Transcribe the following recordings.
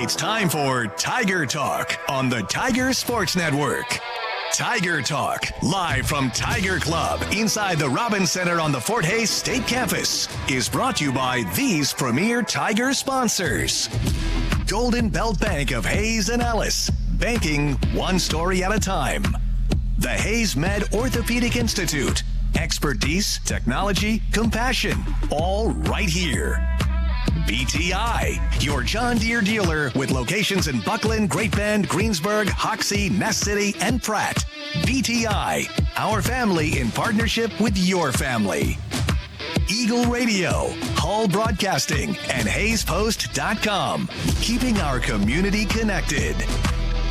It's time for Tiger Talk on the Tiger Sports Network. Tiger Talk, live from Tiger Club inside the Robins Center on the Fort Hays State Campus, is brought to you by these premier Tiger sponsors. Golden Belt Bank of Hayes and Ellis, banking one story at a time. The Hayes Med Orthopedic Institute, expertise, technology, compassion, all right here. BTI, your John Deere dealer with locations in Buckland, Great Bend, Greensburg, Hoxie, Ness City, and Pratt. BTI, our family in partnership with your family. Eagle Radio, Hall Broadcasting, and HayesPost.com, keeping our community connected.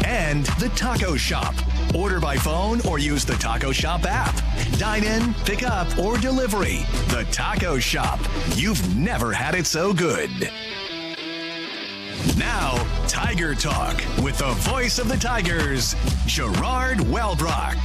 And The Taco Shop. Order by phone or use the Taco Shop app. Dine in, pick up, or delivery. The Taco Shop. You've never had it so good. Now, Tiger Talk with the voice of the Tigers, Gerard Wellbrock.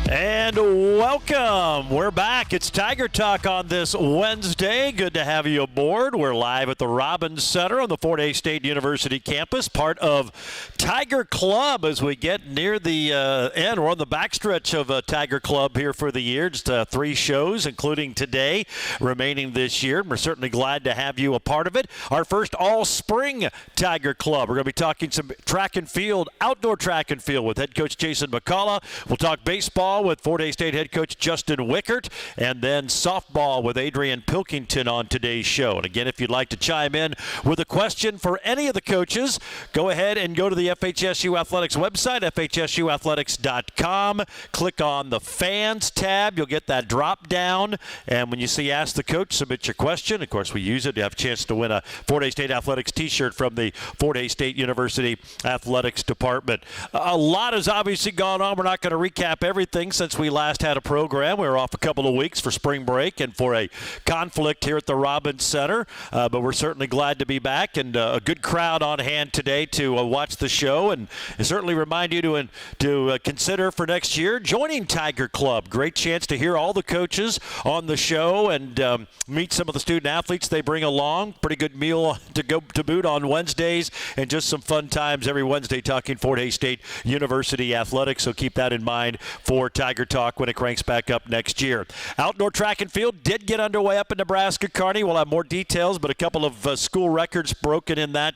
And welcome. We're back. It's Tiger Talk on this Wednesday. Good to have you aboard. We're live at the Robins Center on the Fort Hays State University campus, part of Tiger Club as we get near the end. We're on the backstretch of Tiger Club here for the year. Just 3 shows, including today, remaining this year. We're certainly glad to have you a part of it. Our first all-spring Tiger Club. We're going to be talking some track and field, outdoor track and field with head coach Jason McCullough. We'll talk baseball with Fort Hays State head coach Justin Wickert, and then softball with Adrian Pilkington on today's show. And again, if you'd like to chime in with a question for any of the coaches, go ahead and go to the FHSU Athletics website, FHSUathletics.com. Click on the Fans tab. You'll get that drop down, and when you see Ask the Coach, submit your question. Of course, we use it to have a chance to win a Fort Hays State Athletics t-shirt from the Fort Hays State University Athletics Department. A lot has obviously gone on. We're not going to recap everything since we last had a program. We were off a couple of weeks for spring break and for a conflict here at the Robins Center, but we're certainly glad to be back, and a good crowd on hand today to watch the show, and certainly remind you to consider for next year joining Tiger Club. Great chance to hear all the coaches on the show and meet some of the student athletes they bring along. Pretty good meal to go to boot on Wednesdays, and just some fun times every Wednesday talking Fort Hays State University athletics, so keep that in mind for Tiger Talk when it cranks back up next year. Outdoor track and field did get underway up in Nebraska, Kearney. We'll have more details, but a couple of school records broken in that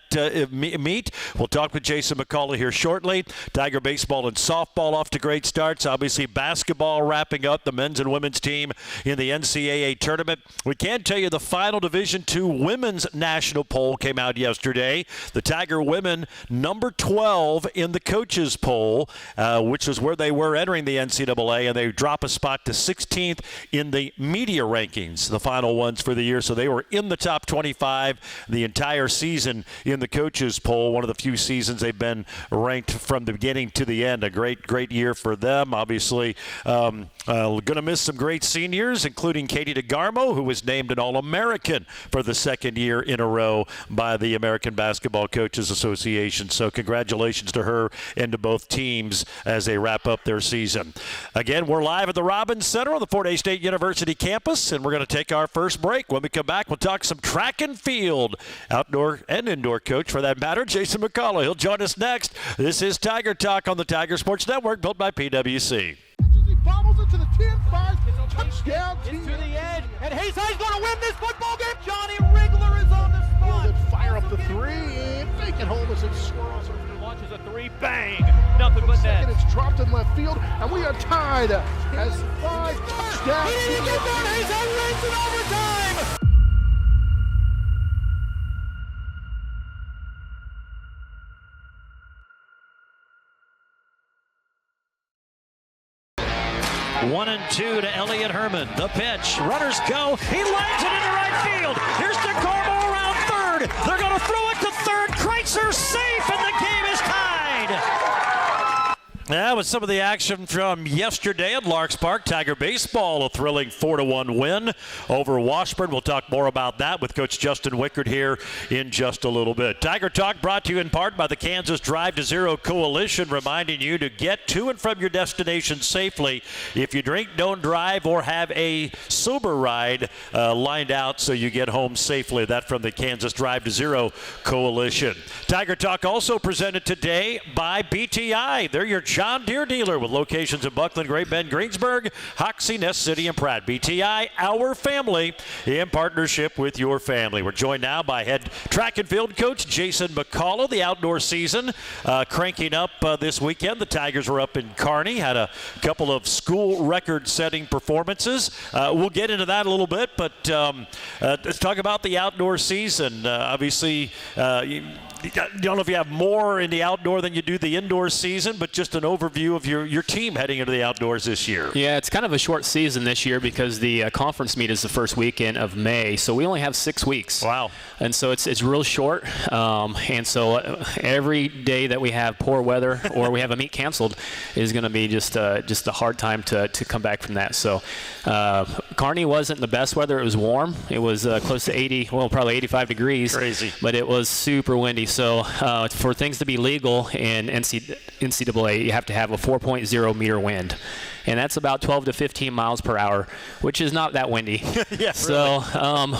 meet. We'll talk with Jason McCullough here shortly. Tiger baseball and softball off to great starts. Obviously, basketball wrapping up the men's and women's team in the NCAA tournament. We can tell you the final Division II women's national poll came out yesterday. The Tiger women number 12 in the coaches poll, which is where they were entering the NCAA, and they drop a spot to 16th in the media rankings, the final ones for the year. So they were in the top 25 the entire season in the coaches poll. One of the few seasons they've been ranked from the beginning to the end. A great year for them. Obviously, going to miss some great seniors, including Katie DeGarmo, who was named an All-American for the second year in a row by the American Basketball Coaches Association. So congratulations to her and to both teams as they wrap up their season. Again, we're live at the Robins Center on the Fort Hays State University campus, and we're going to take our first break. When we come back, we'll talk some track and field, outdoor and indoor coach for that matter, Jason McCullough. He'll join us next. This is Tiger Talk on the Tiger Sports Network, built by PwC. He bobbles it to the 10-5, touchdown. It's to the edge, and Hayes High's going to win this football game. Johnny Rigler is on the spot. Fire up the 3, and fake it home as it swirls. Launches a 3, bang, nothing but net. It's dropped in left field, and we are tied as 5 touchdowns. He didn't get down. Hayes High wins in overtime. One and 2 to Elliott Herman. The pitch. Runners go. He lands it into right field. Here's DeGarmo around third. They're going to throw it to third. Kreitzer safe, and the game is tied. That was some of the action from yesterday at Larks Park. Tiger baseball, a thrilling 4-1 win over Washburn. We'll talk more about that with Coach Justin Wickert here in just a little bit. Tiger Talk brought to you in part by the Kansas Drive to Zero Coalition, reminding you to get to and from your destination safely. If you drink, don't drive, or have a sober ride lined out so you get home safely. That from the Kansas Drive to Zero Coalition. Tiger Talk also presented today by BTI. They're your John Deere dealer with locations in Buckland, Great Bend, Greensburg, Hoxie, Ness City, and Pratt. BTI, our family, in partnership with your family. We're joined now by head track and field coach Jason McCullough. The outdoor season cranking up this weekend. The Tigers were up in Kearney, had a couple of school record-setting performances. We'll get into that a little bit, but let's talk about the outdoor season. Obviously, I don't know if you have more in the outdoor than you do the indoor season, but just an overview of your team heading into the outdoors this year. Yeah, it's kind of a short season this year because the conference meet is the first weekend of May, so we only have 6 weeks. Wow. And so it's real short, and so every day that we have poor weather or we have a meet canceled is going to be just a hard time to come back from that. So Kearney wasn't the best weather. It was warm. It was close to 80, well, probably 85 degrees. Crazy. But it was super windy. So for things to be legal in NCAA, you have to have a 4.0 meter wind. And that's about 12 to 15 miles per hour, which is not that windy. Yeah, so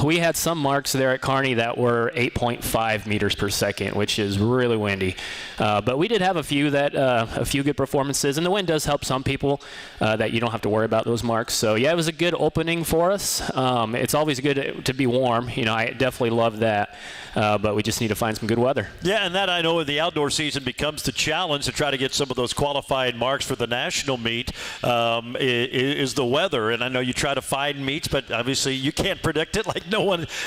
we had some marks there at Kearney that were 8.5 meters per second, which is really windy. But we did have a few good performances, and the wind does help some people that you don't have to worry about those marks. So yeah, it was a good opening for us. It's always good to be warm. You know, I definitely love that. But we just need to find some good weather. Yeah, and that I know in the outdoor season becomes the challenge to try to get some of those qualifying marks for the national meet. Is the weather, and I know you try to find meets, but obviously you can't predict it like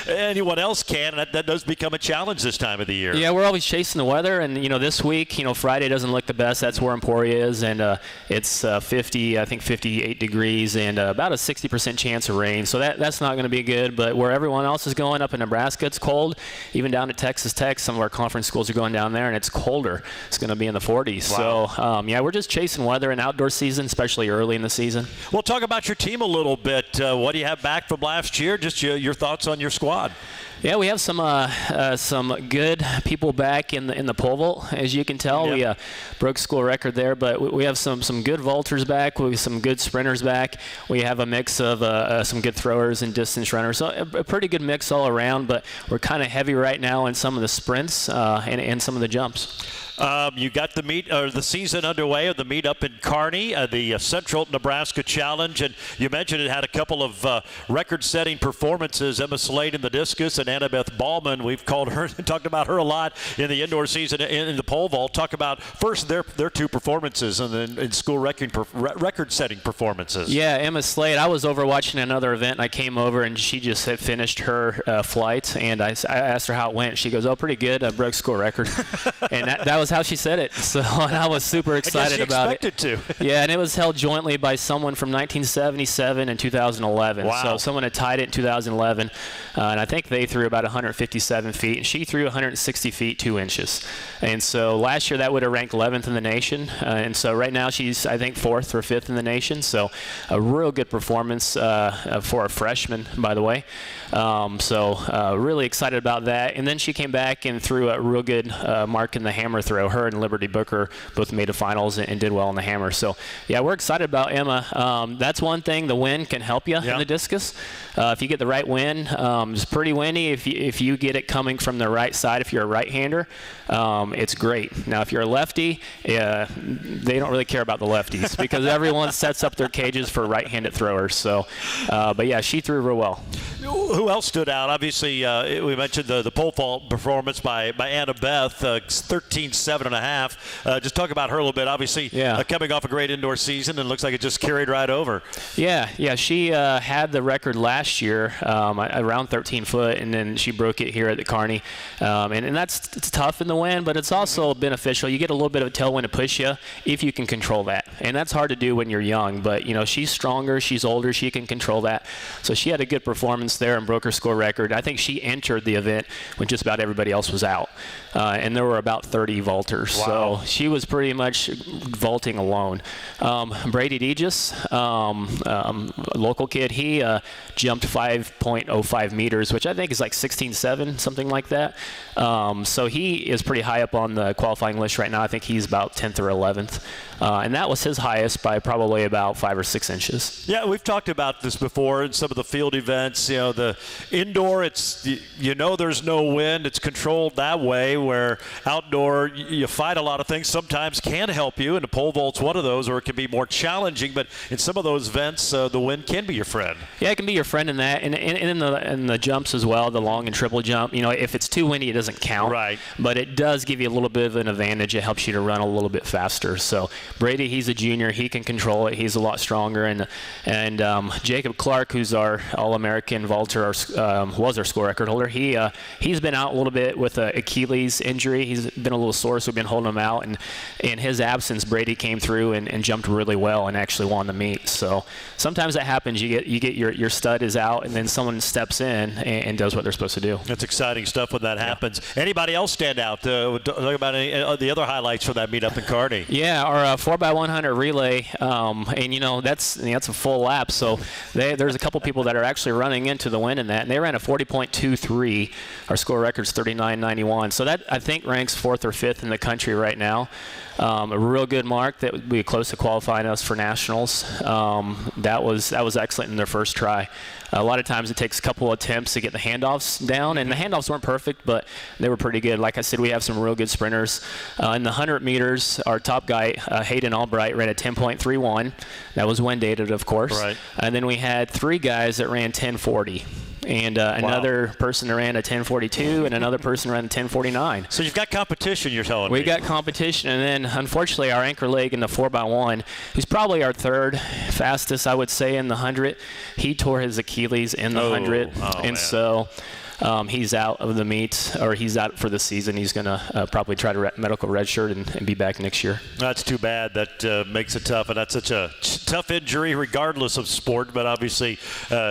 anyone else can, and that does become a challenge this time of the year. Yeah, we're always chasing the weather, and this week, Friday doesn't look the best. That's where Emporia is, and it's 58 degrees and about a 60% chance of rain, so that's not going to be good. But where everyone else is going up in Nebraska, it's cold. Even down at Texas Tech, some of our conference schools are going down there, and it's colder. It's going to be in the 40s. Wow. So yeah, we're just chasing weather in outdoor season, especially early in the season. We'll talk about your team a little bit. What do you have back from last year? Just your thoughts on your squad. Yeah, we have some good people back in the pole vault, as you can tell. Yep. We broke school record there, but we have some good vaulters back. We have some good sprinters back. We have a mix of some good throwers and distance runners. So a pretty good mix all around, but we're kind of heavy right now in some of the sprints and some of the jumps. You got the season underway of the meet up in Kearney, the Central Nebraska Challenge, and you mentioned it had a couple of record-setting performances. Emma Slade in the discus and Annabeth Ballman. We've talked about her a lot in the indoor season in the pole vault. Talk about first their two performances and then in school record-setting performances. Yeah, Emma Slade. I was over watching another event, and I came over, and she just had finished her flight, and I asked her how it went. She goes, "Oh, pretty good. I broke school record," and that was how she said it. So and I was super excited about it. To. Yeah, and it was held jointly by someone from 1977 and 2011. Wow. So someone had tied it in 2011, and I think they threw about 157 feet, and she threw 160 feet 2 inches. And so last year that would have ranked 11th in the nation, and so right now she's I think 4th or 5th in the nation. So a real good performance for a freshman, by the way. So really excited about that. And then she came back and threw a real good mark in the hammer throw. Her and Liberty Booker both made the finals and did well in the hammer. So yeah, we're excited about Emma. That's one thing. The wind can help you in the discus. If you get the right wind, it's pretty windy. If you get it coming from the right side, if you're a right-hander, it's great. Now if you're a lefty, they don't really care about the lefties because everyone sets up their cages for right-handed throwers. So, but yeah, she threw real well. Who else stood out? Obviously, we mentioned the pole vault performance by Annabeth, 13.7.5. Just talk about her a little bit. Obviously, coming off a great indoor season, and looks like it just carried right over. Yeah. She had the record last year around 13 foot, and then she broke it here at the Kearney. And it's tough in the wind, but it's also beneficial. You get a little bit of a tailwind to push you if you can control that. And that's hard to do when you're young, but she's stronger, she's older, she can control that. So she had a good performance close there and broke her score record. I think she entered the event when just about everybody else was out. And there were about 30 vaulters. Wow. So she was pretty much vaulting alone. Brady Degis, local kid, he jumped 5.05 meters, which I think is like 16.7, something like that. So he is pretty high up on the qualifying list right now. I think he's about 10th or 11th. And that was his highest by probably about 5 or 6 inches. Yeah, we've talked about this before in some of the field events. You know, the indoor, it's, you know, there's no wind. It's controlled that way, where outdoor, you fight a lot of things. Sometimes can help you, and the pole vault's one of those, or it can be more challenging. But in some of those events, the wind can be your friend. Yeah, it can be your friend in that. And in the jumps as well, the long and triple jump. You know, if it's too windy, it doesn't count. Right. But it does give you a little bit of an advantage. It helps you to run a little bit faster. So Brady, he's a junior. He can control it. He's a lot stronger. And Jacob Clark, who's our All-American vaulter, was our score record holder. He's been out a little bit with an Achilles injury. He's been a little sore, so we've been holding him out. And in his absence, Brady came through and jumped really well and actually won the meet. So sometimes that happens. You get your stud is out, and then someone steps in and does what they're supposed to do. That's exciting stuff when that happens. Anybody else stand out? Talk about any the other highlights for that meet up in Kearney. Yeah, our 4x100 relay, and you know that's a full lap. So there's a couple people that are actually running into the wind in that, and they ran a 40.23. Our score record's 39.91. So that I think ranks 4th or 5th in the country right now. A real good mark that would be close to qualifying us for nationals. That was excellent in their first try. A lot of times it takes a couple attempts to get the handoffs down, and the handoffs weren't perfect, but they were pretty good. Like I said, we have some real good sprinters. In the 100 meters, our top guy, Hayden Albright, ran a 10.31. That was wind dated, of course. Right. And then we had 3 guys that ran 10.40. And another person ran a 10.42, and another person ran a 10.49. So you've got competition, you're telling me. We got competition, and then unfortunately our anchor leg in the 4x1, who's probably our 3rd fastest, I would say, in the 100, he tore his Achilles in the 100, and man. So he's out of the meet, or he's out for the season. He's going to probably try to medical redshirt and be back next year. That's too bad. That makes it tough, and that's such a tough injury regardless of sport, but obviously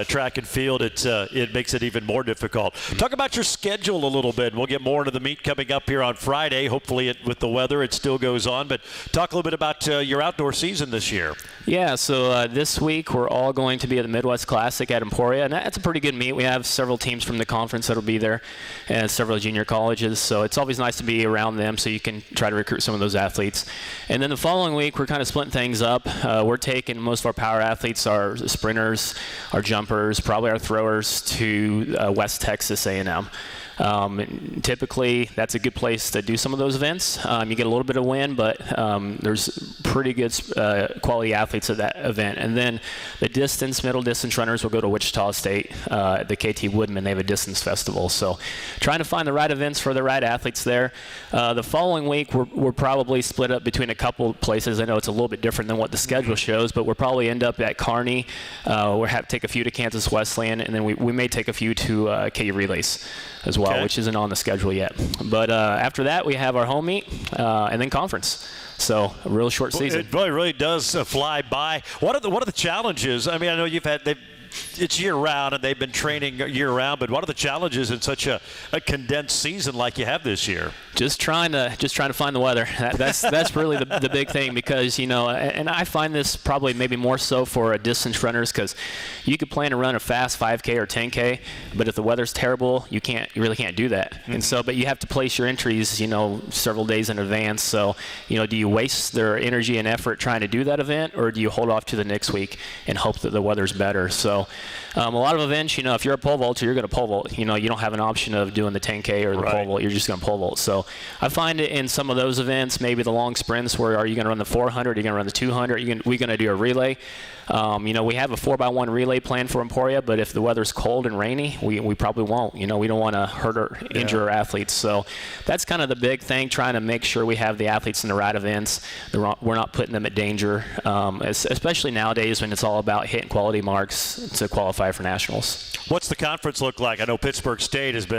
track and field, it makes it even more difficult. Talk about your schedule a little bit. We'll get more into the meet coming up here on Friday. Hopefully with the weather it still goes on, but talk a little bit about your outdoor season this year. Yeah, so this week we're all going to be at the Midwest Classic at Emporia, and that's a pretty good meet. We have several teams from the conference that'll be there, and several junior colleges, so it's always nice to be around them so you can try to recruit some of those athletes. And then the following week we're kind of splitting things up. We're taking most of our power athletes, our sprinters, our jumpers, probably our throwers, to West Texas A&M. Typically that's a good place to do some of those events. You get a little bit of wind, but there's pretty good quality athletes at that event. And then the middle distance runners will go to Wichita State, the KT Woodman. They have a distance festival. So trying to find the right events for the right athletes there. The following week we're probably split up between a couple places. I know it's a little bit different than what the schedule shows, but we'll probably end up at Kearney. We'll have to take a few to Kansas Wesleyan, and then we may take a few to KU Relays as well, which isn't on the schedule yet. But after that, we have our home meet and then conference. So a real short season. It really does fly by. What are the challenges? I mean, I know it's year-round, and they've been training year-round, but what are the challenges in such a condensed season like you have this year? Just trying to find the weather. That's really the big thing, because, you know, and I find this probably maybe more so for distance runners, because you could plan to run a fast 5K or 10K, but if the weather's terrible, you really can't do that. Mm-hmm. And so, but you have to place your entries, you know, several days in advance. So, you know, do you waste their energy and effort trying to do that event, or do you hold off to the next week and hope that the weather's better? So a lot of events, you know, if you're a pole vaulter, you're going to pole vault. You know, you don't have an option of doing the 10K or the pole vault. You're just going to pole vault. So I find it in some of those events, maybe the long sprints, where are you going to run the 400? Are you going to run the 200? We're going to do a relay. You know, we have a 4x1 relay plan for Emporia, but if the weather's cold and rainy, we probably won't. You know, we don't want to hurt or injure our athletes. So that's kind of the big thing, trying to make sure we have the athletes in the right events. We're not putting them at danger, especially nowadays when it's all about hitting quality marks to qualify for nationals. What's the conference look like? I know Pittsburgh State they've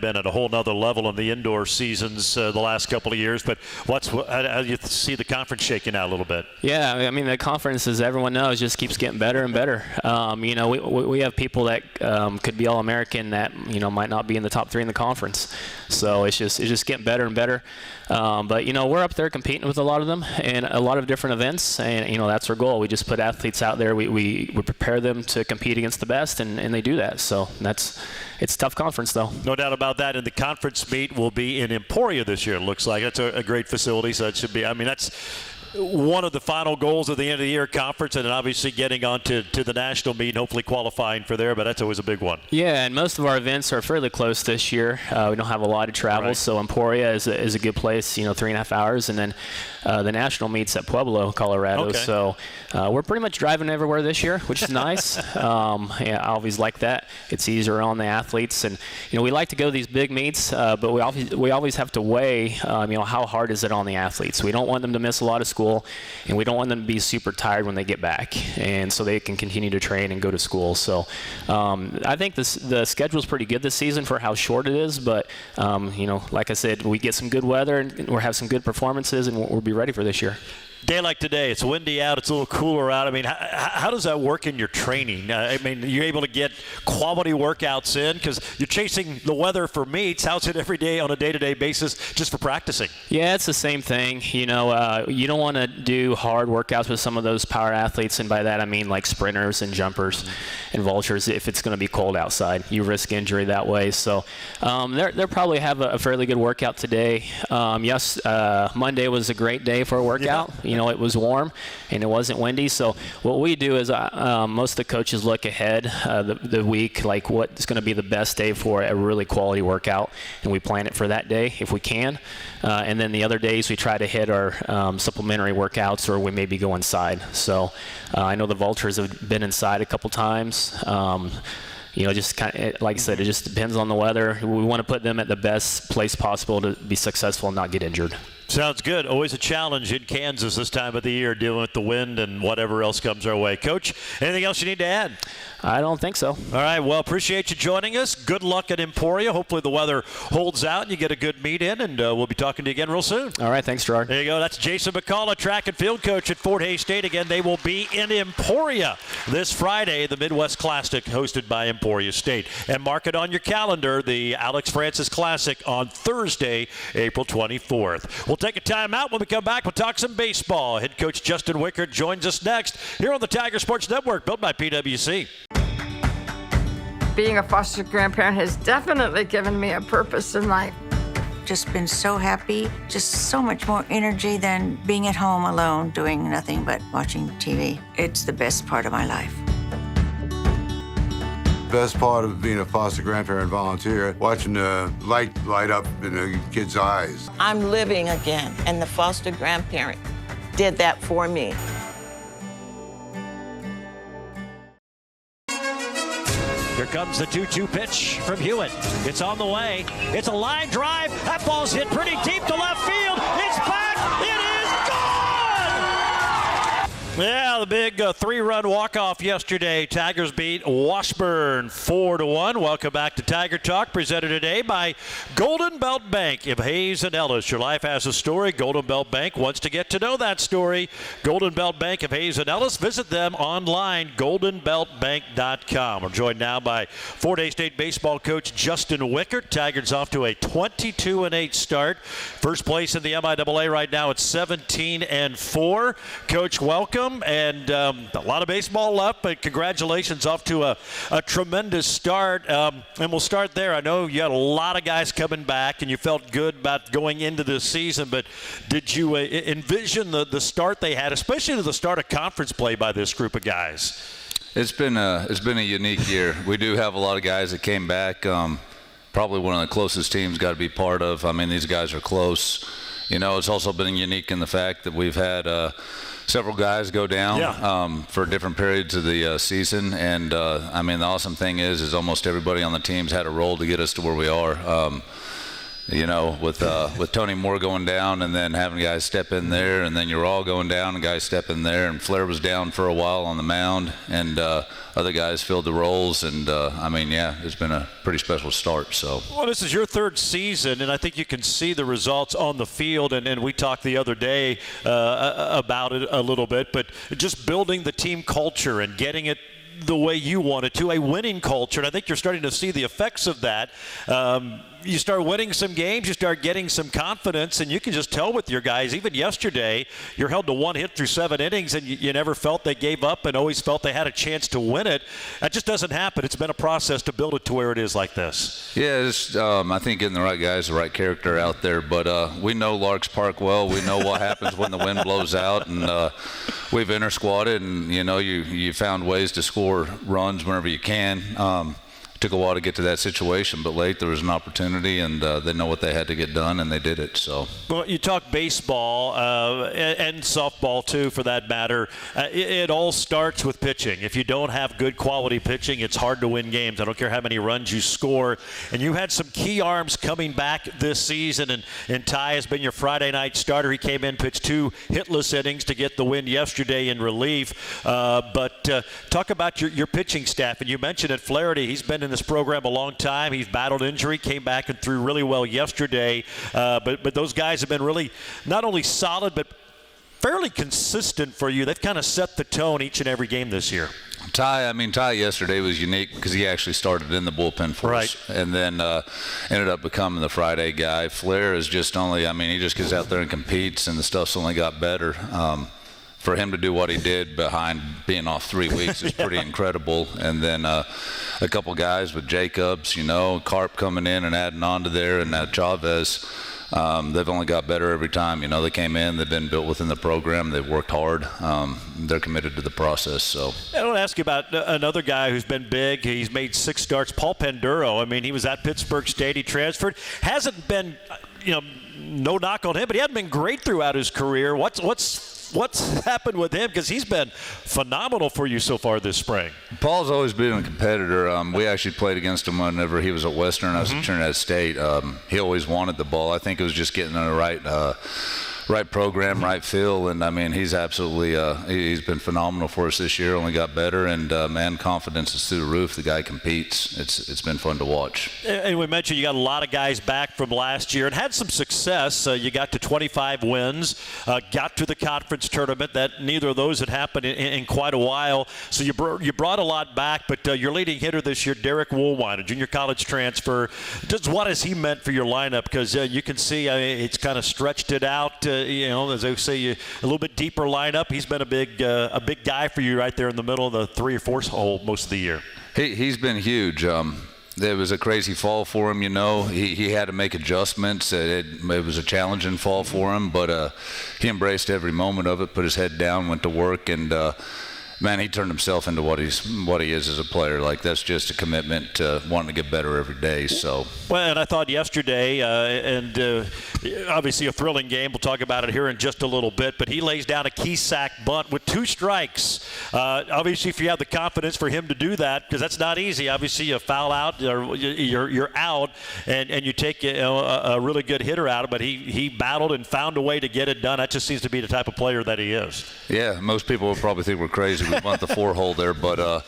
been at a whole nother level in the indoor season. seasons the last couple of years. But how do you see the conference shaking out a little bit? Yeah, I mean, the conference, as everyone knows, just keeps getting better and better. We have people that could be All-American that, might not be in the top 3 in the conference. So it's just getting better and better. But, we're up there competing with a lot of them and a lot of different events. And, that's our goal. We just put athletes out there. We prepare them to compete against the best, and they do that. So it's a tough conference, though. No doubt about that. And the conference meet will be in Emporia this year, it looks like. That's a great facility, so it should be. I mean, that's one of the final goals of the end of the year conference, and then obviously getting on to the national meet and hopefully qualifying for there, but that's always a big one. Yeah, and most of our events are fairly close this year. We don't have a lot of travel, right. So Emporia is a good place, 3.5 hours, and then the national meets at Pueblo, Colorado. Okay. So we're pretty much driving everywhere this year, which is nice. I always like that. It's easier on the athletes, and we like to go to these big meets, but we always have to weigh, how hard is it on the athletes. We don't want them to miss a lot of school, and we don't want them to be super tired when they get back, and so they can continue to train and go to school. So I think the schedule's pretty good this season for how short it is, but like I said, we get some good weather and we'll have some good performances, and we'll be ready for this year. Day like today, it's windy out, it's a little cooler out. I mean, how does that work in your training? You're able to get quality workouts in because you're chasing the weather for meets. How's it every day on a day-to-day basis just for practicing? Yeah, it's the same thing. You don't want to do hard workouts with some of those power athletes, and by that I mean like sprinters and jumpers and vultures if it's going to be cold outside. You risk injury that way. So they'll probably have a fairly good workout today. Monday was a great day for a workout. Yeah. It was warm and it wasn't windy. So what we do is most of the coaches look ahead the week, like what's going to be the best day for a really quality workout, and we plan it for that day if we can. And then the other days we try to hit our supplementary workouts, or we maybe go inside. So I know the vultures have been inside a couple times. Just kind of, like I said, it just depends on the weather. We want to put them at the best place possible to be successful and not get injured. Sounds good. Always a challenge in Kansas this time of the year, dealing with the wind and whatever else comes our way. Coach, anything else you need to add? I don't think so. All right. Well, appreciate you joining us. Good luck at Emporia. Hopefully the weather holds out and you get a good meet in, and we'll be talking to you again real soon. All right. Thanks, Gerard. There you go. That's Jason McCullough, track and field coach at Fort Hays State. Again, they will be in Emporia this Friday, the Midwest Classic hosted by Emporia State. And mark it on your calendar, the Alex Francis Classic on Thursday, April 24th. We'll take a timeout. When we come back, we'll talk some baseball. Head coach Justin Wickert joins us next here on the Tiger Sports Network, built by PwC. Being a foster grandparent has definitely given me a purpose in life. Just been so happy, just so much more energy than being at home alone doing nothing but watching TV. It's the best part of my life. Best part of being a foster grandparent volunteer, watching the light up in the kids' eyes. I'm living again, and the foster grandparent did that for me. Here comes the 2-2 pitch from Hewitt. It's on the way. It's a line drive. That ball's hit pretty deep to left field. It's back. It is gone! Yeah, the big 3-run walk-off yesterday. Tigers beat Washburn 4-1. Welcome back to Tiger Talk, presented today by Golden Belt Bank of Hays and Ellis. Your life has a story. Golden Belt Bank wants to get to know that story. Golden Belt Bank of Hays and Ellis. Visit them online, goldenbeltbank.com. We're joined now by Fort Hays State baseball coach Justin Wickert. Tigers off to a 22-8 start. First place in the MIAA right now at 17-4. Coach, welcome. And a lot of baseball left, but congratulations, off to a tremendous start. And we'll start there. I know you had a lot of guys coming back, and you felt good about going into this season, but did you envision the start they had, especially the start of conference play by this group of guys? It's been a unique year. We do have a lot of guys that came back. Probably one of the closest teams got to be part of. I mean, these guys are close. It's also been unique in the fact that we've had several guys go down for different periods of the season, and the awesome thing is almost everybody on the team's had a role to get us to where we are. you know, with Tony Moore going down and then having guys step in there, and then you're all going down and guys step in there, and Flair was down for a while on the mound, and other guys filled the roles, and I mean, yeah, it's been a pretty special start. So. Well, this is your third season, and I think you can see the results on the field, and we talked the other day about it a little bit, but just building the team culture and getting it the way you want it to, a winning culture, and I think you're starting to see the effects of that. You start winning some games, you start getting some confidence, and you can just tell with your guys. Even yesterday, you're held to 1 hit through 7 innings, and you never felt they gave up and always felt they had a chance to win it. That just doesn't happen. It's been a process to build it to where it is like this. Yeah, I think getting the right guys, the right character out there. But we know Larks Park well. We know what happens when the wind blows out, and we've inter-squadded, and you know you found ways to score runs whenever you can. Took a while to get to that situation, but late there was an opportunity, and they know what they had to get done, and they did it. So. Well, you talk baseball and softball too, for that matter. It all starts with pitching. If you don't have good quality pitching, it's hard to win games. I don't care how many runs you score. And you had some key arms coming back this season, and Ty has been your Friday night starter. He came in, pitched 2 hitless innings to get the win yesterday in relief. But talk about your pitching staff, and you mentioned it, Flaherty. He's been in this program a long time. He's battled injury, came back and threw really well yesterday. But those guys have been really not only solid but fairly consistent for you. They've kind of set the tone each and every game this year. Ty yesterday was unique because he actually started in the bullpen for us, and then ended up becoming the Friday guy. Flair is just he just gets out there and competes, and the stuff's only got better. For him to do what he did behind being off 3 weeks is pretty incredible. And then a couple guys with Jacobs, Carp coming in and adding on to there, and Chavez, they've only got better every time. They came in, they've been built within the program, they've worked hard, they're committed to the process. So I want to ask you about another guy who's been big. He's made 6 starts, Paul Penduro. He was at Pittsburgh State, he transferred. Hasn't been, no knock on him, but he hasn't been great throughout his career. What's happened with him? Because he's been phenomenal for you so far this spring. Paul's always been a competitor. We actually played against him whenever he was at Western. I was at Trinidad State. He always wanted the ball. I think it was just getting in the right program, right feel, and he's absolutely he's been phenomenal for us this year. Only got better, and confidence is through the roof. The guy competes. It's been fun to watch. And we mentioned you got a lot of guys back from last year and had some success. You got to 25 wins, got to the conference tournament. That neither of those had happened in quite a while. So you brought a lot back, but your leading hitter this year, Derek Woolwine, a junior college transfer. Just what has he meant for your lineup? Because you can see it's kind of stretched it out. As they say, a little bit deeper lineup. He's been a big guy for you right there in the middle of the 3 or 4 hole most of the year. He's been huge. It was a crazy fall for him, He had to make adjustments. It was a challenging fall for him, but he embraced every moment of it, put his head down, went to work, and he turned himself into what he is as a player. That's just a commitment to wanting to get better every day. So. Well, and I thought yesterday, obviously a thrilling game. We'll talk about it here in just a little bit. But he lays down a key sack bunt with 2 strikes. Obviously, if you have the confidence for him to do that, because that's not easy. Obviously, you foul out, or you're out, and you take a really good hitter out. But he battled and found a way to get it done. That just seems to be the type of player that he is. Yeah, most people would probably think we're crazy. We bunt the 4 hole there, but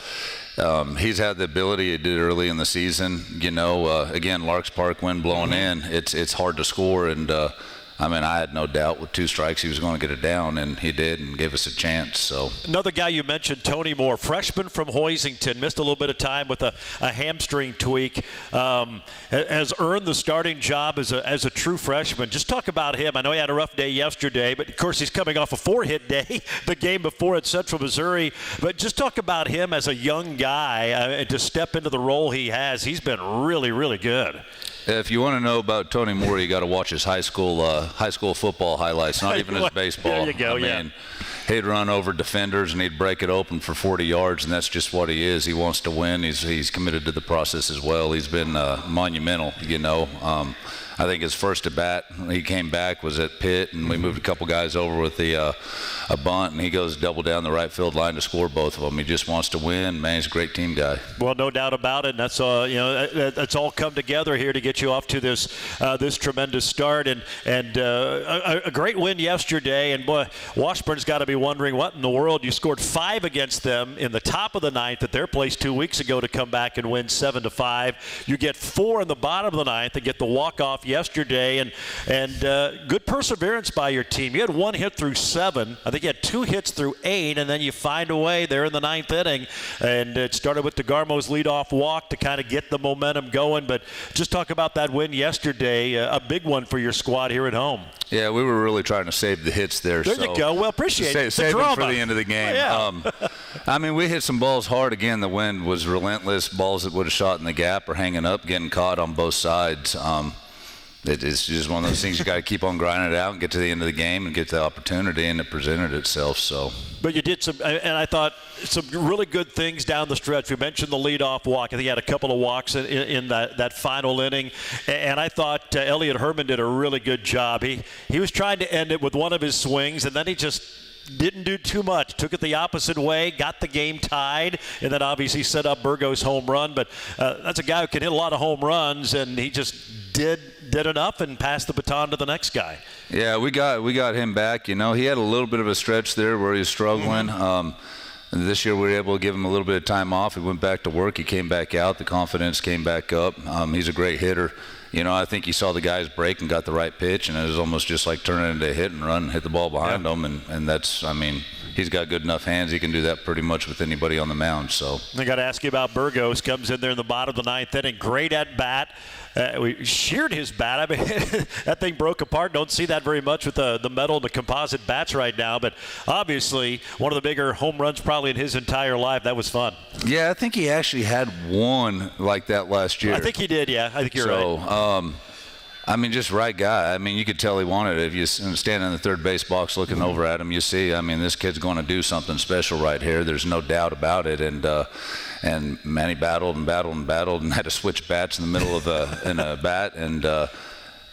he's had the ability. He did early in the season. Again, Larks Park, wind blowing in. It's hard to score, and I had no doubt with 2 strikes he was going to get it down, and he did, and gave us a chance. So another guy you mentioned, Tony Moore, freshman from Hoisington, missed a little bit of time with a hamstring tweak, has earned the starting job as a true freshman. Just talk about him. I know he had a rough day yesterday, but of course he's coming off a 4-hit day the game before at Central Missouri. But just talk about him as a young guy and to step into the role he has. He's been really, really good. If you want to know about Tony Moore, you got to watch his high school football highlights, not even his baseball. There you go, he'd run over defenders and he'd break it open for 40 yards, and that's just what he is. He wants to win. He's committed to the process as well. He's been monumental, I think his first at bat, he came back, was at Pitt, and we moved a couple guys over with a bunt, and he goes double down the right field line to score both of them. He just wants to win. Man, he's a great team guy. Well, no doubt about it. And that's that's all come together here to get you off to this tremendous start, and a great win yesterday. And boy, Washburn's got to be wondering what in the world. You scored 5 against them in the top of the ninth at their place 2 weeks ago to come back and win 7-5. You get 4 in the bottom of the ninth and get the walk-off yesterday, and good perseverance by your team. You had 1 hit through 7. I think you had 2 hits through 8, and then you find a way there in the ninth inning. And it started with DeGarmo's leadoff walk to kind of get the momentum going. But just talk about that win yesterday, a big one for your squad here at home. Yeah, we were really trying to save the hits there. There you go. Well, appreciate it. Save them for the end of the game. Yeah. I mean, we hit some balls hard. Again, the wind was relentless. Balls that would have shot in the gap or hanging up, getting caught on both sides. It's just one of those things you got to keep on grinding it out and get to the end of the game and get the opportunity, and it presented itself. So. But you did some, and I thought some really good things down the stretch. We mentioned the leadoff walk. I think he had a couple of walks in that final inning, and I thought Elliot Herman did a really good job. He was trying to end it with one of his swings, and then he just didn't do too much. Took it the opposite way, got the game tied, and then obviously set up Burgo's home run. But that's a guy who can hit a lot of home runs, and he just did enough and passed the baton to the next guy. Yeah, we got him back. You know, he had a little bit of a stretch there where he was struggling. And this year we were able to give him a little bit of time off. He went back to work. He came back out. The confidence came back up. He's a great hitter. You know, I think he saw the guys break and got the right pitch, and it was almost just like turning into a hit and run, hit the ball behind him, and that's, I mean, he's got good enough hands. He can do that pretty much with anybody on the mound. So I got to ask you about Burgos. Comes in there in the bottom of the ninth inning. Great at bat. We sheared his bat. I mean, that thing broke apart. Don't see that very much with the metal and the composite bats right now. But obviously, one of the bigger home runs probably in his entire life. That was fun. Yeah, I think he actually had one like that last year. I think he did, yeah. I think you're right. I mean, just right guy. I mean, you could tell he wanted it. If you stand in the third base box looking over at him, you see, I mean, this kid's going to do something special right here. There's no doubt about it. And Manny battled and had to switch bats in the middle of a bat. And,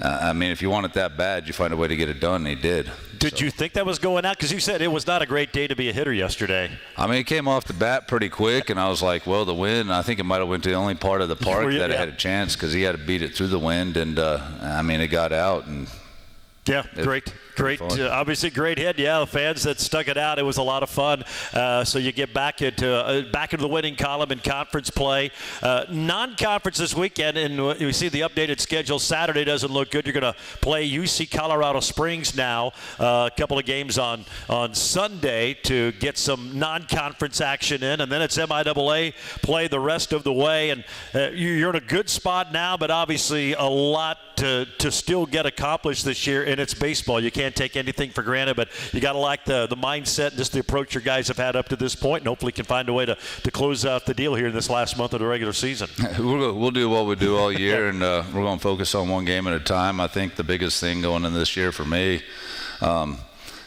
I mean, if you want it that bad, you find a way to get it done, and he did. Did you think that was going out? Because you said it was not a great day to be a hitter yesterday. I mean, it came off the bat pretty quick, and I was like, well, the wind, I think it might have went to the only part of the park that it had a chance because he had to beat it through the wind, and, I mean, it got out. And yeah, great. Obviously great hit. Yeah, the fans that stuck it out, it was a lot of fun. So you get back into the winning column in conference play. Non-conference this weekend, and we see the updated schedule. Saturday doesn't look good. You're going to play UC Colorado Springs now. A couple of games on Sunday to get some non-conference action in, and then it's MIAA play the rest of the way. And you're in a good spot now, but obviously a lot to still get accomplished this year, and it's baseball. You can't take anything for granted, but you got to like the mindset and just the approach your guys have had up to this point, and hopefully can find a way to close out the deal here in this last month of the regular season. We'll do what we do all year, and we're going to focus on one game at a time. I think the biggest thing going into this year for me, and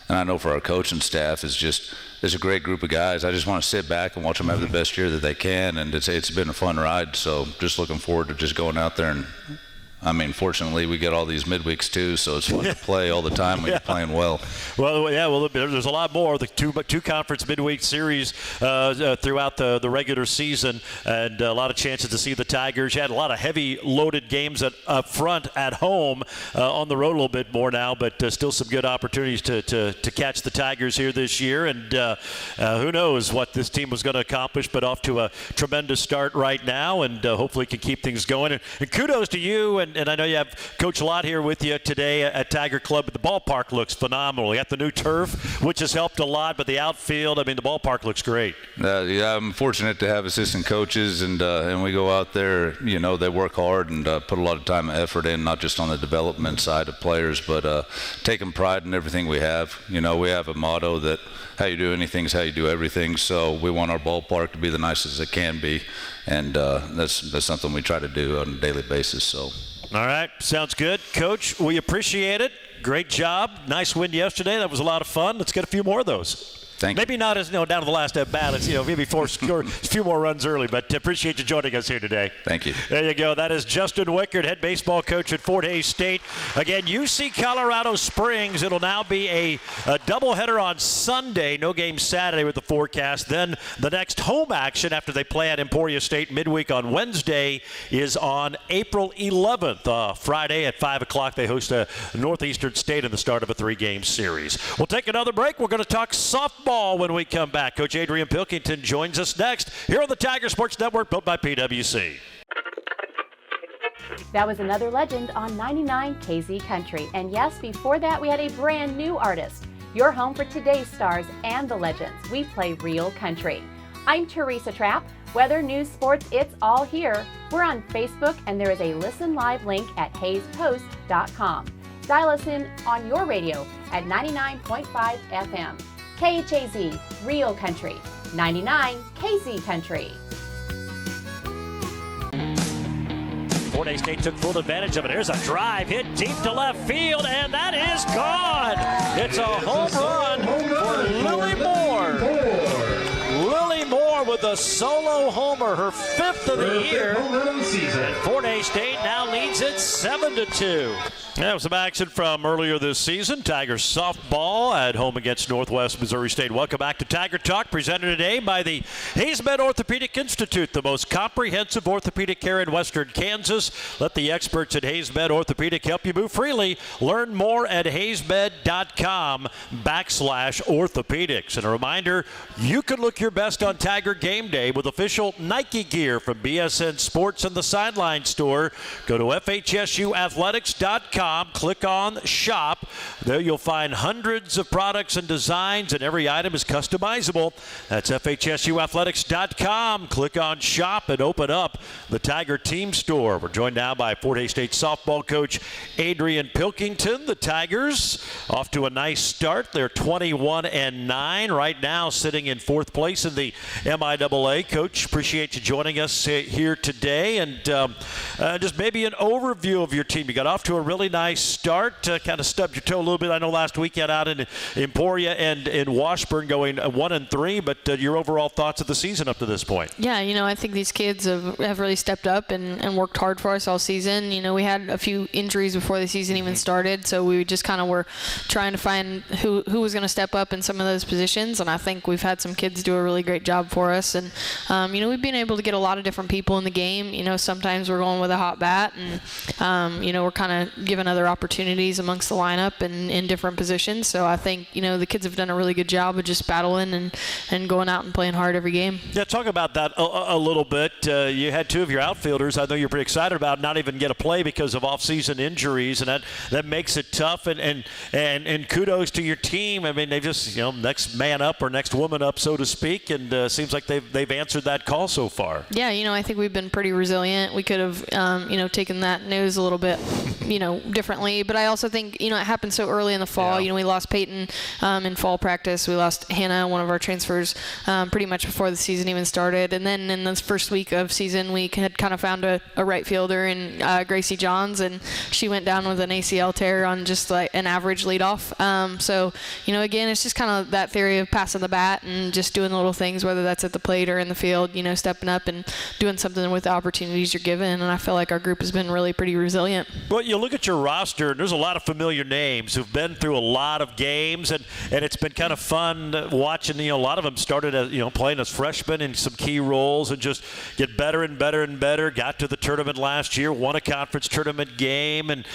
I know for our coaching staff, is just there's a great group of guys. I just want to sit back and watch them have the best year that they can, and it's been a fun ride. So just looking forward to just going out there and, I mean, fortunately, we get all these midweeks, too, so it's fun to play all the time when you're playing well. Well, yeah, there's a lot more. The two conference midweek series throughout the regular season, and a lot of chances to see the Tigers. You had a lot of heavy loaded games up front at home, on the road a little bit more now, but still some good opportunities to catch the Tigers here this year. And who knows what this team was going to accomplish, but off to a tremendous start right now, and hopefully can keep things going. And kudos to you. And I know you have Coach Lott here with you today at Tiger Club, but the ballpark looks phenomenal. You got the new turf, which has helped a lot, but the outfield, I mean, the ballpark looks great. Yeah, I'm fortunate to have assistant coaches, and we go out there, you know, they work hard and put a lot of time and effort in, not just on the development side of players, but taking pride in everything we have. You know, we have a motto that how you do anything is how you do everything, so we want our ballpark to be the nicest it can be, and that's something we try to do on a daily basis. So. All right, sounds good. Coach, we appreciate it. Great job. Nice win yesterday. That was a lot of fun. Let's get a few more of those. Thank you. Maybe not as down to the last at bat. It's maybe score a few more runs early, but appreciate you joining us here today. Thank you. There you go. That is Justin Wickard, head baseball coach at Fort Hays State. Again, UC Colorado Springs. It'll now be a doubleheader on Sunday. No game Saturday with the forecast. Then the next home action after they play at Emporia State midweek on Wednesday is on April 11th. Friday at 5 o'clock they host a Northeastern State in the start of a 3-game series. We'll take another break. We're going to talk softball when we come back. Coach Adrian Pilkington joins us next here on the Tiger Sports Network, built by PwC. That was another legend on 99 KZ Country. And yes, before that we had a brand new artist. Your home for today's stars and the legends. We play real country. I'm Teresa Trapp. Weather, news, sports, it's all here. We're on Facebook and there is a listen live link at HaysPost.com. Dial us in on your radio at 99.5 FM. KHAZ, Real Country, 99 KZ Country. Fort Hays State took full advantage of it. Here's a drive hit deep to left field, and that is gone. It's a home run for Lily Moore. Lily Moore with a solo homer, her 5th of the year. And Fort Hays State now leads it 7-2. That was some action from earlier this season. Tigers softball at home against Northwest Missouri State. Welcome back to Tiger Talk, presented today by the HaysMed Orthopedic Institute, the most comprehensive orthopedic care in Western Kansas. Let the experts at HaysMed Orthopedic help you move freely. Learn more at haysmed.com/orthopedics. And a reminder, you can look your best on Tiger game day with official Nike gear from BSN Sports and the Sideline Store. Go to FHSUathletics.com. Click on Shop. There you'll find hundreds of products and designs, and every item is customizable. That's FHSUathletics.com. Click on Shop and open up the Tiger Team Store. We're joined now by Fort Hays State softball coach Adrian Pilkington. The Tigers off to a nice start. They're 21-9 right now, sitting in 4th place in the MIAA. Coach, appreciate you joining us here today, and just maybe an overview of your team. You got off to a really nice start, kind of stubbed your toe a little bit. I know last weekend out in Emporia and in Washburn going 1-3, but your overall thoughts of the season up to this point? Yeah, I think these kids have really stepped up and worked hard for us all season. We had a few injuries before the season even started, so we just kind of were trying to find who was going to step up in some of those positions, and I think we've had some kids do a really great job for us. And, we've been able to get a lot of different people in the game. Sometimes we're going with a hot bat, and, we're kind of giving other opportunities amongst the lineup and in different positions. So I think, the kids have done a really good job of just battling and going out and playing hard every game. Yeah, talk about that a little bit. You had 2 of your outfielders I know you're pretty excited about not even get a play because of off-season injuries, and that makes it tough. And kudos to your team. I mean, they've just, next man up or next woman up, so to speak, and seems like they've answered that call so far. Yeah, I think we've been pretty resilient. We could have, taken that news a little bit, differently. But I also think, it happened so early in the fall. Yeah. We lost Peyton in fall practice. We lost Hannah, one of our transfers, pretty much before the season even started. And then in the first week of season, we had kind of found a right fielder in Gracie Johns, and she went down with an ACL tear on just like an average leadoff. So, again, it's just kind of that theory of passing the bat and just doing little things, whether that's at the plate or in the field, stepping up and doing something with the opportunities you're given. And I feel like our group has been really pretty resilient. Well, you look at your roster, and there's a lot of familiar names who've been through a lot of games, and it's been kind of fun watching. A lot of them started as playing as freshmen in some key roles and just get better and better and better. Got to the tournament last year, won a conference tournament game, and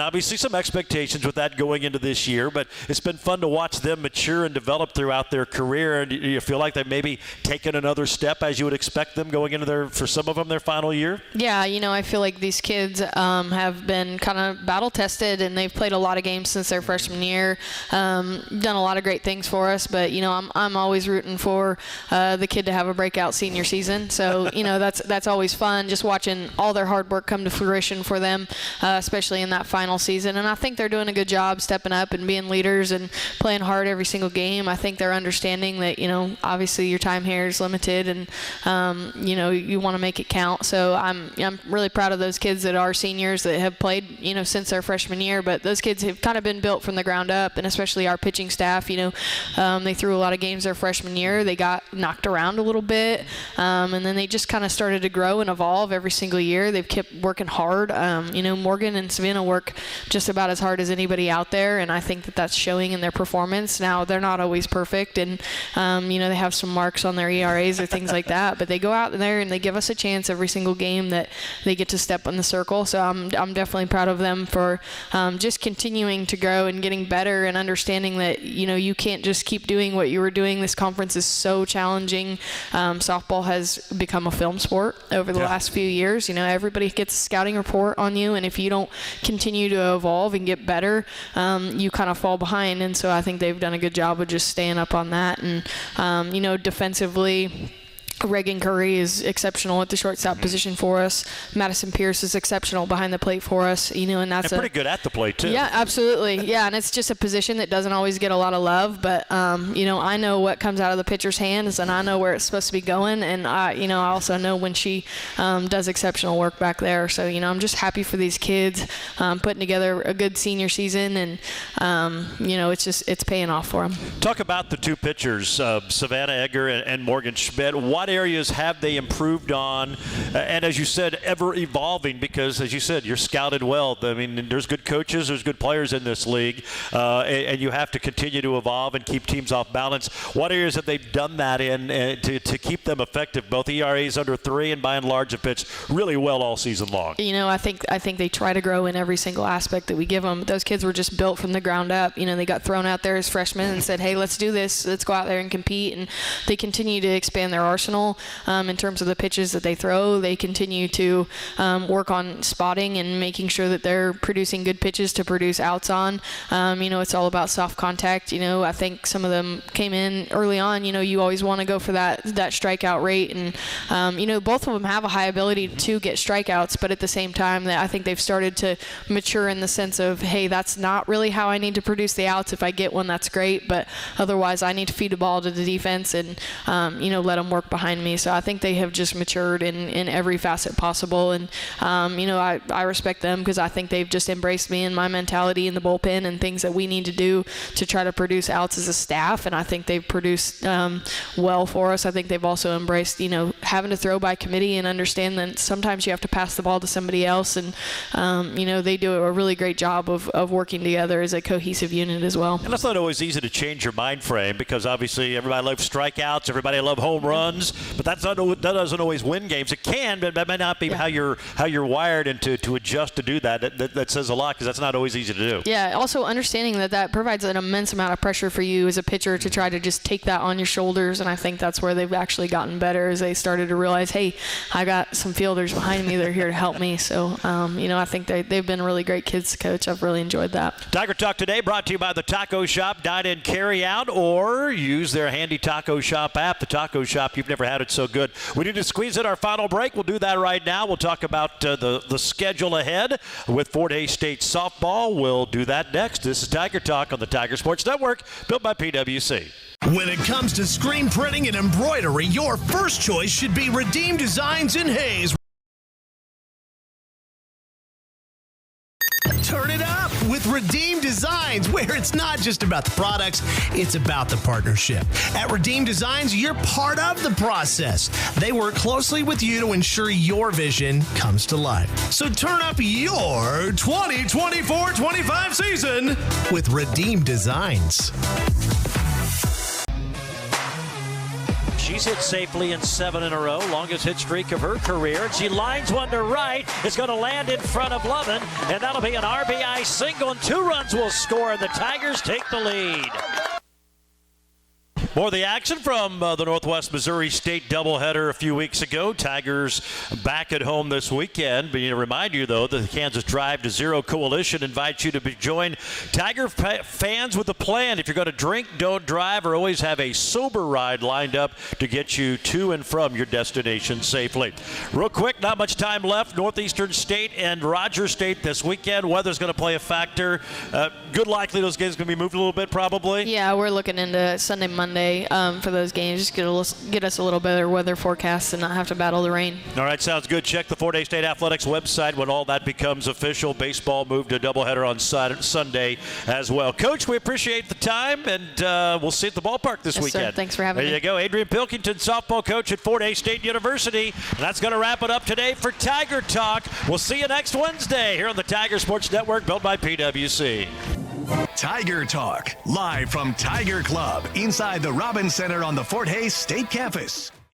obviously some expectations with that going into this year. But it's been fun to watch them mature and develop throughout their career. And you feel like they've maybe taken another step as you would expect them going into for some of them, their final year? Yeah, I feel like these kids have been kind of battle tested, and they've played a lot of games since their freshman year, done a lot of great things for us. But I'm always rooting for the kid to have a breakout senior season. So that's always fun, just watching all their hard work come to fruition for them, especially in that final season. And I think they're doing a good job stepping up and being leaders and playing hard every single game. I think they're understanding that obviously your time here is limited. limited, and you want to make it count. So I'm really proud of those kids that are seniors that have played since their freshman year. But those kids have kind of been built from the ground up, and especially our pitching staff. They threw a lot of games their freshman year. They got knocked around a little bit, and then they just kind of started to grow and evolve every single year. They've kept working hard. Morgan and Savannah work just about as hard as anybody out there, and I think that that's showing in their performance. Now, they're not always perfect, and they have some marks on their ERAs or things like that, but they go out there and they give us a chance every single game that they get to step on the circle. So I'm definitely proud of them for just continuing to grow and getting better, and understanding that you can't just keep doing what you were doing. This conference is so challenging. Softball has become a film sport over the last few years. Everybody gets a scouting report on you, and if you don't continue to evolve and get better, you kind of fall behind. And so I think they've done a good job of just staying up on that. And defensively, Reagan Curry is exceptional at the shortstop position for us. Madison Pierce is exceptional behind the plate for us, and that's pretty good at the plate too. Yeah, absolutely. Yeah, and it's just a position that doesn't always get a lot of love, but I know what comes out of the pitcher's hands, and I know where it's supposed to be going, and I also know when she does exceptional work back there. So I'm just happy for these kids putting together a good senior season, and it's paying off for them. Talk about the two pitchers, Savannah Egger and Morgan Schmidt. What areas have they improved on? And as you said, ever evolving, because as you said, you're scouted well. I mean, there's good coaches, there's good players in this league, and you have to continue to evolve and keep teams off balance. What areas have they done that in to keep them effective? Both ERAs under 3, and by and large have pitched really well all season long. I think they try to grow in every single aspect that we give them. Those kids were just built from the ground up. They got thrown out there as freshmen and said, hey, let's do this. Let's go out there and compete. And they continue to expand their arsenal in terms of the pitches that they throw. They continue to work on spotting and making sure that they're producing good pitches to produce outs on. It's all about soft contact. I think some of them came in early on. You always want to go for that strikeout rate, and both of them have a high ability to get strikeouts, but at the same time, I think they've started to mature in the sense of, hey, that's not really how I need to produce the outs. If I get one, that's great, but otherwise I need to feed the ball to the defense and let them work behind me. So I think they have just matured in every facet possible, and I respect them because I think they've just embraced me and my mentality in the bullpen and things that we need to do to try to produce outs as a staff, and I think they've produced well for us. I think they've also embraced having to throw by committee and understand that sometimes you have to pass the ball to somebody else, and they do a really great job of working together as a cohesive unit as well. And it's not always easy to change your mind frame, because obviously everybody loves strikeouts, everybody loves home runs, but that doesn't always win games. It can, but that may not be how you're wired, and to adjust to do that says a lot, because that's not always easy to do. Yeah, also understanding that provides an immense amount of pressure for you as a pitcher to try to just take that on your shoulders, and I think that's where they've actually gotten better, as they started to realize, hey, I got some fielders behind me that are here to help me. So I think they've been really great kids to coach. I've really enjoyed that. Tiger Talk today brought to you by the Taco Shop. Dine in, carry out, or use their handy Taco Shop app. The Taco Shop, you've never had it so good. We need to squeeze in our final break. We'll do that right now. We'll talk about the schedule ahead with Fort Hays State softball. We'll do that next. This is Tiger Talk on the Tiger Sports Network, built by PwC. When it comes to screen printing and embroidery, your first choice should be Redeem Designs in Hays. Turn it up with Redeem Designs, where it's not just about the products, it's about the partnership. At Redeem Designs, you're part of the process. They work closely with you to ensure your vision comes to life. So turn up your 2024-25 season with Redeem Designs. She's hit safely in 7 in a row, longest hit streak of her career. She lines one to right. It's going to land in front of Lovin, and that'll be an RBI single, and 2 runs will score, and the Tigers take the lead. More of the action from the Northwest Missouri State doubleheader a few weeks ago. Tigers back at home this weekend. But to remind you, though, the Kansas Drive to Zero Coalition invites you to join Tiger fans with a plan. If you're going to drink, don't drive, or always have a sober ride lined up to get you to and from your destination safely. Real quick, not much time left. Northeastern State and Rogers State this weekend. Weather's going to play a factor. Good likely those games going to be moved a little bit, probably. Yeah, we're looking into Sunday, Monday. Sunday for those games. Just get us a little better weather forecast and not have to battle the rain. All right, sounds good. Check the Fort Hays State Athletics website when all that becomes official. Baseball moved to doubleheader on Sunday as well. Coach, we appreciate the time, and we'll see you at the ballpark this weekend. Sir. Thanks for having me. There you go. Adrian Pilkington, softball coach at Fort Hays State University. And that's going to wrap it up today for Tiger Talk. We'll see you next Wednesday here on the Tiger Sports Network, built by PwC. Tiger Talk, live from Tiger Club inside the Robins Center on the Fort Hays State Campus.